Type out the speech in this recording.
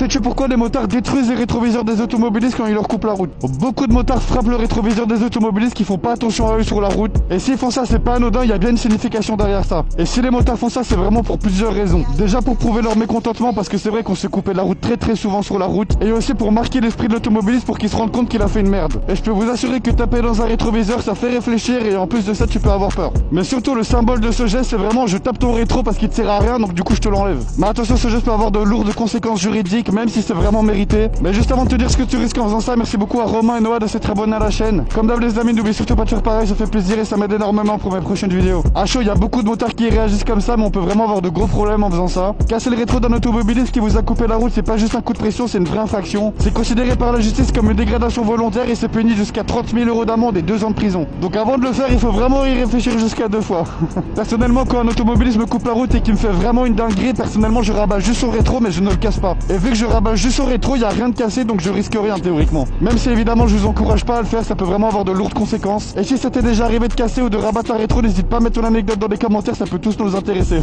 Sais-tu pourquoi les motards détruisent les rétroviseurs des automobilistes quand ils leur coupent la route? Beaucoup de motards frappent le rétroviseur des automobilistes qui font pas attention à eux sur la route. Et s'ils font ça, c'est pas anodin, il y a bien une signification derrière ça. Et si les motards font ça, c'est vraiment pour plusieurs raisons. Déjà pour prouver leur mécontentement, parce que c'est vrai qu'on se coupait la route très souvent sur la route. Et aussi pour marquer l'esprit de l'automobiliste pour qu'il se rende compte qu'il a fait une merde. Et je peux vous assurer que taper dans un rétroviseur, ça fait réfléchir et en plus de ça, tu peux avoir peur. Mais surtout, le symbole de ce geste, c'est vraiment je tape ton rétro parce qu'il te sert à rien, donc du coup je te l'enlève. Mais attention, ce geste peut avoir de lourdes conséquences juridiques, même si c'est vraiment mérité. Mais juste avant de te dire ce que tu risques en faisant ça, merci beaucoup à Romain et Noah de s'être abonnés à la chaîne. Comme d'hab les amis, n'oublie surtout pas de faire pareil, ça fait plaisir et ça m'aide énormément pour mes prochaines vidéos. À chaud, il y a beaucoup de motards qui réagissent comme ça, mais on peut vraiment avoir de gros problèmes en faisant ça. Casser le rétro d'un automobiliste qui vous a coupé la route, c'est pas juste un coup de pression, c'est une vraie infraction. C'est considéré par la justice comme une dégradation volontaire et c'est puni jusqu'à 30 000 € d'amende et 2 ans de prison. Donc avant de le faire, il faut vraiment y réfléchir jusqu'à 2 fois. Personnellement, quand un automobiliste me coupe la route et qu'il me fait vraiment une dinguerie, personnellement je rabats juste son rétro mais je ne le casse pas. Et vu que je rabats juste son rétro, il y a rien de cassé, donc je risque rien théoriquement. Même si évidemment je vous encourage pas à le faire, ça peut vraiment avoir de lourdes conséquences. Et si ça t'est déjà arrivé de casser ou de rabattre un rétro, n'hésite pas à mettre ton anecdote dans les commentaires, ça peut tous nous intéresser.